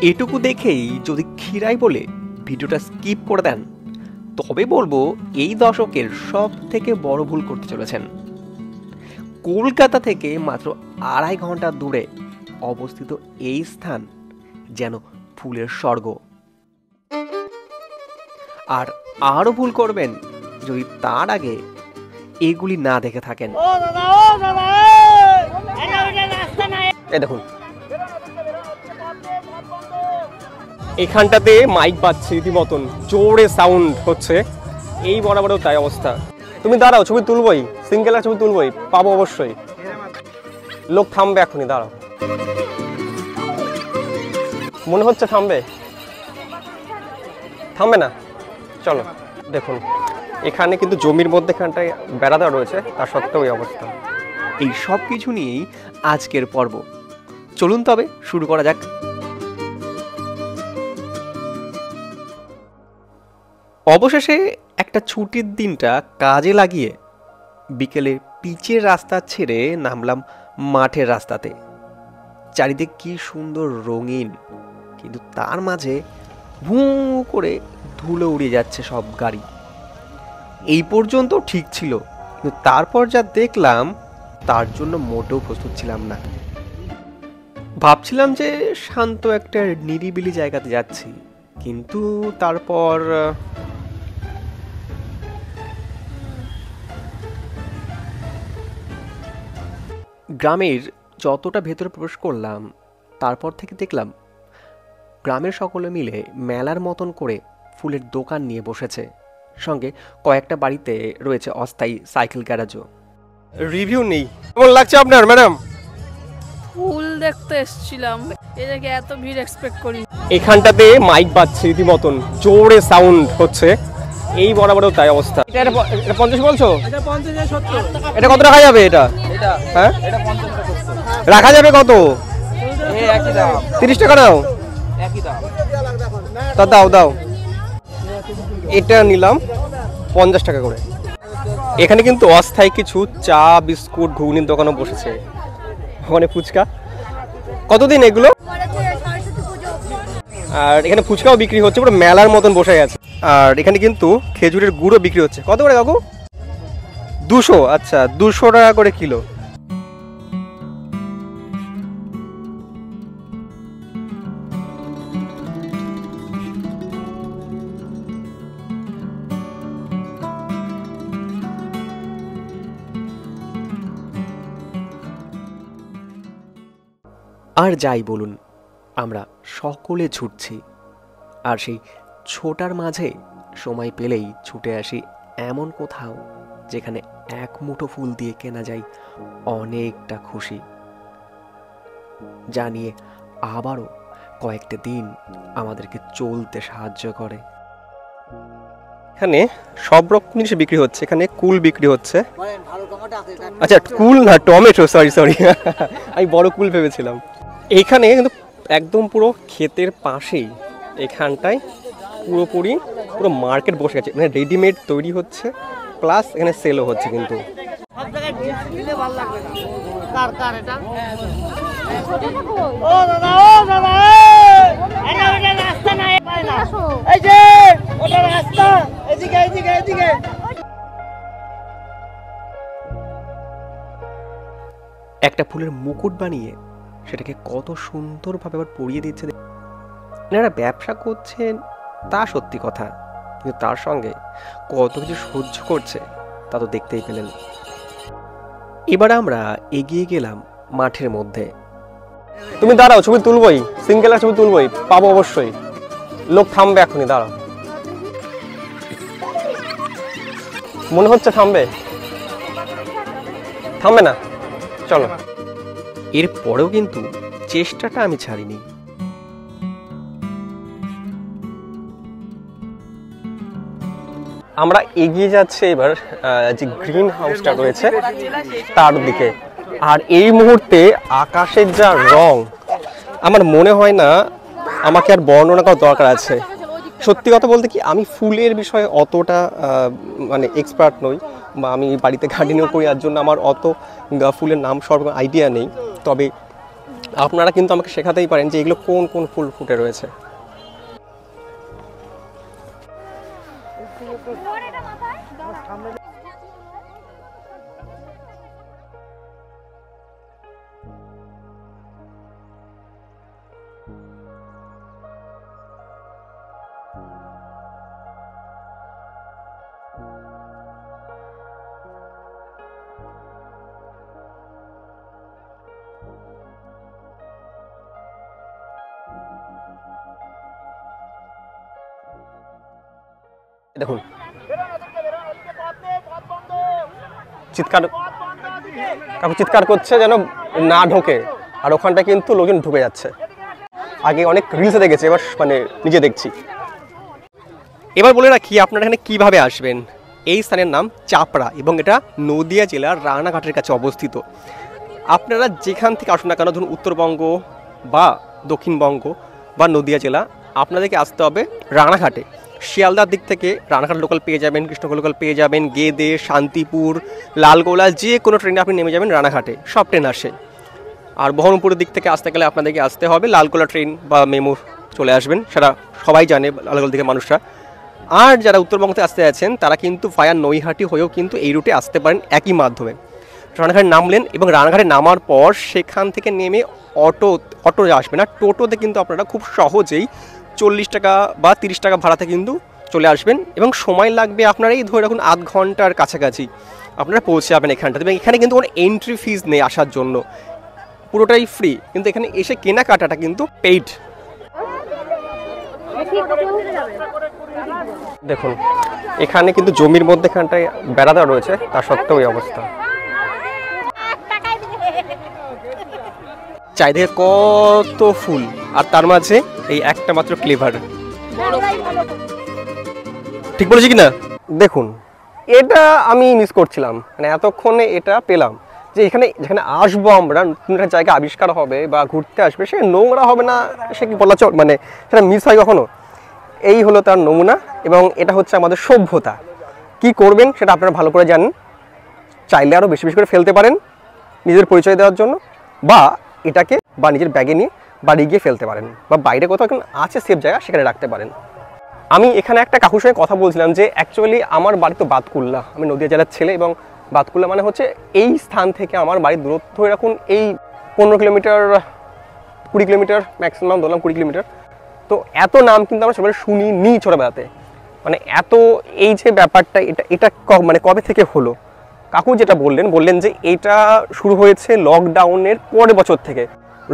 এটুকু দেখেই যদি খিরাই বলে ভিডিওটা স্কিপ করে দেন তবে বলবো এই দশকের সব থেকে বড় ভুল করতে চলেছেন। কলকাতা থেকে মাত্র 2.5 ঘন্টা দূরে অবস্থিত এই স্থান যেন ফুলের স্বর্গ। আর আরো ভুল করবেন যদি তার আগে এগুলি না দেখে থাকেন। এই দেখুন, এখানটাতে মাইক বাজছে রীতিমতন, জোরে সাউন্ড হচ্ছে, এই বরাবরও তাই অবস্থা। তুমি দাঁড়াও, ছবি তুলবই, সিঙ্গেল ছবি তুলবই, পাবো অবশ্যই। লোক থামবে এখনই, দাঁড়াও। মনে হচ্ছে থামবে, থামবে না, চলো। দেখুন এখানে কিন্তু জমির মধ্যে এখানটায় বেড়া দেওয়া রয়েছে, তার সত্ত্বেও এই অবস্থা। এই সব কিছু নিয়েই আজকের পর্ব, চলুন তবে শুরু করা যাক। অবশেষে একটা ছুটির দিনটা কাজে লাগিয়ে বিকেলে পিচের রাস্তা ছেড়ে নামলাম মাঠের রাস্তাতে। চারিদিক কি সুন্দর রঙিন, কিন্তু তার মাঝে ভু করে ধুলো উড়ে যাচ্ছে সব গাড়ি। এই পর্যন্ত ঠিক ছিল, কিন্তু তারপর যা দেখলাম তার জন্য মোটেও প্রস্তুত ছিলাম না। ভাবছিলাম যে শান্ত একটা নিরিবিলি জায়গাতে যাচ্ছি, কিন্তু তারপর গ্রামের যতটা ভেতরে প্রবেশ করলাম তারপর থেকে দেখলাম গ্রামের সকলে মিলে মেলার মতন করে ফুলের দোকান নিয়ে বসেছে, সঙ্গে কয়েকটা বাড়িতে রয়েছে অস্থায়ী সাইকেল গ্যারাজও। রিভিউ নেই, কেমন লাগছে আপনার ম্যাডাম? ফুল দেখতে এসেছিলাম, এদিকে এত ভিড় এক্সপেক্ট করি। এখানটাতে মাইক বাজছে রীতিমতন, জোরে সাউন্ড হচ্ছে, এই বরাবরও তাই অবস্থা। এটা 50 বলছো? এটা 50 এর 70। এটা কত রাখা যাবে? এটা হ্যাঁ, এটা 50 টাকা 70 রাখা যাবে কত? এই একই দাম, 30 টাকা নাও, একই দাম। তা দাও দাও। এটা নিলাম 50 টাকা করে। এখানে কিন্তু অস্থায়ী কিছু চা বিস্কুট ঘুগনির দোকানও বসেছে, ওখানে ফুচকা। কতদিন এগুলো? আর এখানে ফুচকাও বিক্রি হচ্ছে, পুরো মেলার মতন বসে গেছে। আর এখানে কিন্তু খেজুরের গুঁড়ো বিক্রি হচ্ছে। কত করে কাকু? 200। আচ্ছা, 200 টাকা করে কিলো। আর যাই বলুন, আমরা সকলে ছুটছি, আর সেই ছোটার মাঝে সময় পেলেই ছুটে আসি এমন কোথাও যেখানে এক মুঠো ফুল দিয়ে কেনা যায় অনেকটা খুশি, যা নিয়ে আবারও কয়েকটা দিন আমাদেরকে চলতে সাহায্য করে। এখানে সব রকম জিনিস বিক্রি হচ্ছে। এখানে কুল বিক্রি হচ্ছে। আচ্ছা, কুল না, টমেটো, সরি আমি বড় কুল ভেবেছিলাম। এইখানে কিন্তু একদম পুরো ক্ষেতের পাশেই এখানটায় পুরো মার্কেট বসে গেছে, মানে রেডিমেড তৈরি হচ্ছে, প্লাস এখানে সেলও হচ্ছে। কিন্তু একটা ফুলের মুকুট বানিয়ে সেটাকে কত সুন্দরভাবে আবার পরিয়ে দিচ্ছে। এনারা ব্যবসা করছেন তা সত্যি কথা, কিন্তু তার সঙ্গে কত কিছু সহ্য করছে তা তো দেখতেই পেলেন। এবার আমরা এগিয়ে গেলাম মাঠের মধ্যে। তুমি দাঁড়াও, ছবি তুলবই, সিঙ্গেল ছবি তুলবই, পাবো অবশ্যই। লোক থামবে এখনই, দাঁড়াও। মনে হচ্ছে থামবে, থামবে না, চলো। এর পরেও কিন্তু চেষ্টাটা আমি ছাড়িনি। আমরা এগিয়ে যাচ্ছি এবার যে গ্রিন হাউসটা রয়েছে তার দিকে। আর এই মুহূর্তে আকাশের যা রং, আমার মনে হয় না আমাকে আর বর্ণনা করার দরকার আছে। সত্যি কথা বলতে কি, আমি ফুলের বিষয়ে অতটা মানে এক্সপার্ট নই, বা আমি বাড়িতে গার্ডেনিং করি, আর জন্য আমার অত ফুলের নাম সর্ব আইডিয়া নেই। তবে আপনারা কিন্তু আমাকে শেখাতেই পারেন যে এগুলো কোন কোন ফুল ফুটে রয়েছে। দেখুন চিৎকার করছে যেন না ঢোকে, আর ওখানটা কিন্তু লোকজন ঢুকে যাচ্ছে। আগে অনেক রিলসে দেখেছি, এবার মানে নিজে দেখছি। এবার বলে রাখি আপনারা এখানে কিভাবে আসবেন। এই স্থানের নাম চাপড়া এবং এটা নদিয়া জেলার রানাঘাটের কাছে অবস্থিত। আপনারা যেখান থেকে আসুন না কেন, ধরুন উত্তরবঙ্গ বা দক্ষিণবঙ্গ বা নদিয়া জেলা, আপনাদেরকে আসতে হবে রানাঘাটে। শিয়ালদার দিক থেকে রানাঘাট লোকাল পেয়ে যাবেন, কৃষ্ণনগর লোকাল পেয়ে যাবেন, গেদে, শান্তিপুর, লালগোলা, যে কোনো ট্রেনে আপনি নেমে যাবেন রানাঘাটে, সব ট্রেন আসে। আর বহরমপুরের দিক থেকে আসতে গেলে আপনাদেরকে আসতে হবে লালগোলা ট্রেন বা মেমো চলে আসবেন, সেটা সবাই জানে লালগোলা দিকে মানুষরা। আর যারা উত্তরবঙ্গ থেকে আসতে যাচ্ছেন তারা কিন্তু ভায়া নৈহাটি হয়েও কিন্তু এই রুটে আসতে পারেন একই মাধ্যমে। রানাঘাটে নামলেন এবং রানাঘাটে নামার পর সেখান থেকে নেমে অটো আসবে না, টোটোতে কিন্তু আপনারা খুব সহজেই 40 টাকা বা 30 টাকা ভাড়াতে কিন্তু চলে আসবেন এবং সময় লাগবে আপনার এই ধরে রাখুন আধ ঘন্টার কাছাকাছি আপনারা পৌঁছে যাবেন এখানটাতে। এবং এখানে কিন্তু কোনো এন্ট্রি ফিজ নেই আসার জন্য, পুরোটাই ফ্রি, কিন্তু এখানে এসে কেনাকাটাটা কিন্তু পেইড। দেখুন এখানে কিন্তু জমির মধ্যে এখানটায় বেড়া দেওয়া রয়েছে, তার সত্ত্বেও এই অবস্থা। চারিদিকে কত ফুল, আর তার মাঝে এই একটা মাত্র ক্লেভার। ঠিক বলেছি কিনা? দেখুন এটা আমি মিস করছিলাম, মানে এতক্ষণে এটা পেলাম যে এখানে যেখানে আসবো আমরা, নতুন একটা জায়গা আবিষ্কার হবে বা ঘুরতে আসবে, সে নোংরা হবে না, সে কি বলা চল, মানে সেটা মিস হয় কখনো? এই হলো তার নমুনা। এবং এটা হচ্ছে আমাদের সভ্যতা। কি করবেন সেটা আপনারা ভালো করে জানেন। চাইলে আরও বেশি বেশি করে ফেলতে পারেন নিজের পরিচয় দেওয়ার জন্য, বা এটাকে বা নিজের ব্যাগে নিয়ে বাড়ি গিয়ে ফেলতে পারেন, বা বাইরে কোথাও এখন আছে সেফ জায়গা সেখানে রাখতে পারেন। আমি এখানে একটা কাকুর সঙ্গে কথা বলছিলাম যে অ্যাকচুয়ালি আমার বাড়ি তো বাতকুল্লা, আমি নদিয়া জেলার ছেলে, এবং বাতকুল্লা মানে হচ্ছে এই স্থান থেকে আমার বাড়ির দূরত্ব ধরে রাখুন এই 15 কিলোমিটার 20 কিলোমিটার ম্যাক্সিমাম, ধরলাম 20 কিলোমিটার। তো এত নাম কিন্তু আমরা ছোটবেলায় শুনিনি ছোটবেলাতে, মানে এত এই যে ব্যাপারটা এটা মানে কবে থেকে হলো। কাকু যেটা বললেন যে এটা শুরু হয়েছে লকডাউনের পরের বছর থেকে।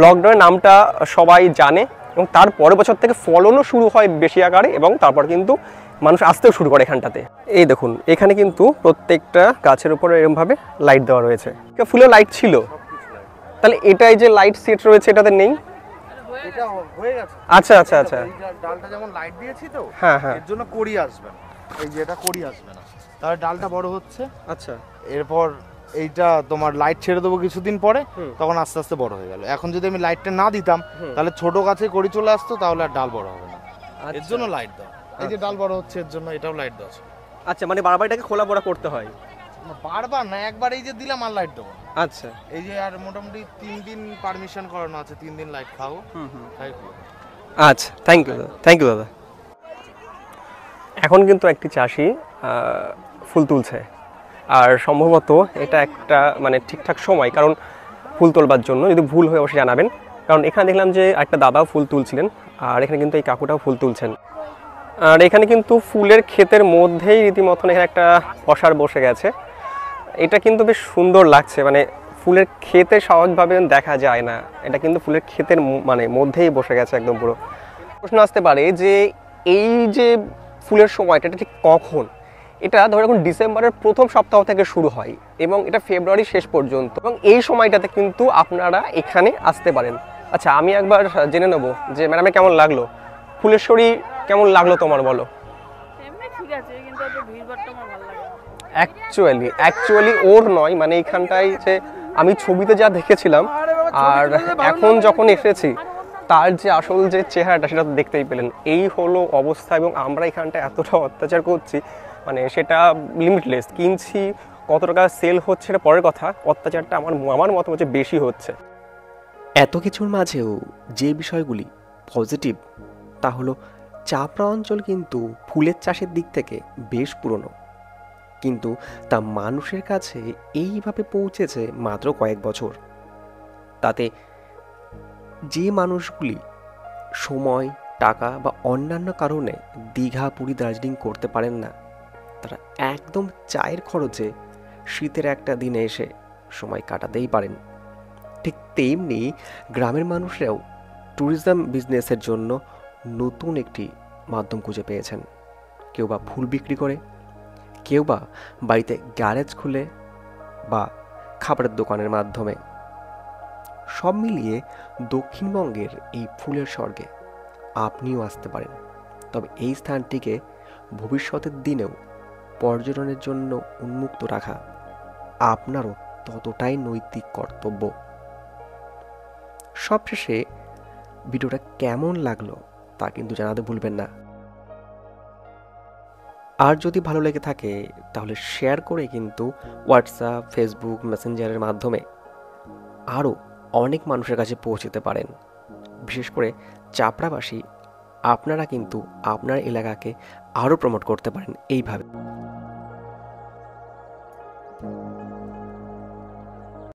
লকডাউনের নামটা সবাই জানে এবং তার পরের বছর থেকে ফলনও শুরু হয় বেশি আকারে, এবং তারপর কিন্তু মানুষ আসতেও শুরু করে এখানটাতে। এই দেখুন এখানে কিন্তু প্রত্যেকটা গাছের উপরে এরকমভাবে লাইট দেওয়া রয়েছে। ফুলের লাইট ছিল, তাহলে এটাই যে লাইট সেট রয়েছে এটাতে নেই। এটা হয়ে গেছে। আচ্ছা আচ্ছা আচ্ছা, এই ডালটা যেমন লাইট দিয়েছি তো, হ্যাঁ হ্যাঁ, এর জন্য কড়ি আসবে না, এই যে এটা কড়ি আসবে না, তাহলে ডালটা বড় হচ্ছে। আচ্ছা এরপর এইটা তোমার লাইট ছেড়ে দেবো কিছুদিন পরে, তখন আস্তে আস্তে বড় হয়ে গেল। এখন যদি আমি লাইটটা না দিতাম তাহলে ছোট গাছে কড়ি চলে আসতো, তাহলে আর ডাল বড় হবে না। এর জন্য লাইট দাও, এই যে ডাল বড় হচ্ছে এর জন্য এটাও লাইট দাও। আচ্ছা, মানে বারবার এটাকে খোলা বড়া করতে হয়? বারবার না, একবার এই যে দিলাম আর লাইট দেবো। আচ্ছা, এই যে আর মোটামুটি 3 দিন পারমিশন করানো আছে, 3 দিন লাইট খাও। আচ্ছা, থ্যাংক ইউ দাদা। এখন কিন্তু একটি চাষি ফুল তুলছে, আর সম্ভবত এটা একটা মানে ঠিকঠাক সময়, কারণ ফুল তোলবার জন্য। যদি ভুল হয়ে অবশ্যই জানাবেন, কারণ এখানে দেখলাম যে একটা দাদাও ফুল তুলছিলেন, আর এখানে কিন্তু এই কাকুটাও ফুল তুলছেন। আর এখানে কিন্তু ফুলের ক্ষেতের মধ্যেই রীতিমতন এখানে একটা পসার বসে গেছে। এটা কিন্তু বেশ সুন্দর লাগছে, মানে ফুলের ক্ষেতে সহজভাবে দেখা যায় না, এটা কিন্তু ফুলের ক্ষেতের মানে মধ্যেই বসে গেছে একদম পুরো। প্রশ্ন আসতে পারে যে এই যে ফুলের সময়টা এটা ঠিক কখন? এটা ধরে রাখুন ডিসেম্বরের প্রথম সপ্তাহ থেকে শুরু হয় এবং এটা ফেব্রুয়ারি শেষ পর্যন্ত, এবং এই সময়টাতে কিন্তু আপনারা এখানে আসতে পারেন। আচ্ছা, আমি একবার জেনে নেব যে ম্যাডামের কেমন লাগলো, ফুলেশ্বরী কেমন লাগলো তোমার, বলো। এমনি ঠিক আছে, কিন্তু এত ভিড়ভাড়টা আমার ভালো লাগে না। অ্যাকচুয়ালি ওর নয়, মানে এইখানটায় যে আমি ছবিতে যা দেখেছিলাম আর এখন যখন এসেছি তার যে আসল যে চেহারাটা সেটা তো দেখতেই পেলেন। এই হলো অবস্থা, এবং আমরা এখানটা এতটা অত্যাচার করছি, মানে সেটা লিমিটলেস। কিনছি, কত টাকা সেল হচ্ছে এটা পরের কথা, অত্যাচারটা আমার মতো হচ্ছে বেশি হচ্ছে। এত কিছুর মাঝেও যে বিষয়গুলি পজিটিভ তা হলো চাপড়া অঞ্চল কিন্তু ফুলের চাষের দিক থেকে বেশ পুরনো, কিন্তু তা মানুষের কাছে এইভাবে পৌঁছেছে মাত্র কয়েক বছর। তাতে যে মানুষগুলি সময়, টাকা বা অন্যান্য কারণে দীঘা, পুরী, দার্জিলিং করতে পারেন না, তারা একদম চায়ের খরচে শীতের একটা দিনে এসে সময় কাটাতেই পারেন। ঠিক তেমনি গ্রামের মানুষরাও ট্যুরিজম বিজনেসের জন্য নতুন একটি মাধ্যম খুঁজে পেয়েছেন। কেউ বা ফুল বিক্রি করে, কেউ বা বাড়িতে গ্যারেজ খুলে বা খাবারের দোকানের মাধ্যমে। সব মিলিয়ে দক্ষিণবঙ্গের এই ফুলের স্বর্গে আপনিও আসতে পারেন। তবে এই স্থানটিকে ভবিষ্যতের দিনেও পর্যটনের জন্য উন্মুক্ত রাখা আপনারও ততটাই নৈতিক কর্তব্য। সবশেষে ভিডিওটা কেমন লাগলো তা কিন্তু জানাতে ভুলবেন না। আর যদি ভালো লেগে থাকে তাহলে শেয়ার করে কিন্তু হোয়াটসঅ্যাপ, ফেসবুক, মেসেঞ্জারের মাধ্যমে আরও অনেক মানুষের কাছে পৌঁছতে পারেন। বিশেষ করে চাপড়াবাসী আপনারা কিন্তু আপনার এলাকাকে আরও প্রমোট করতে পারেন এইভাবে।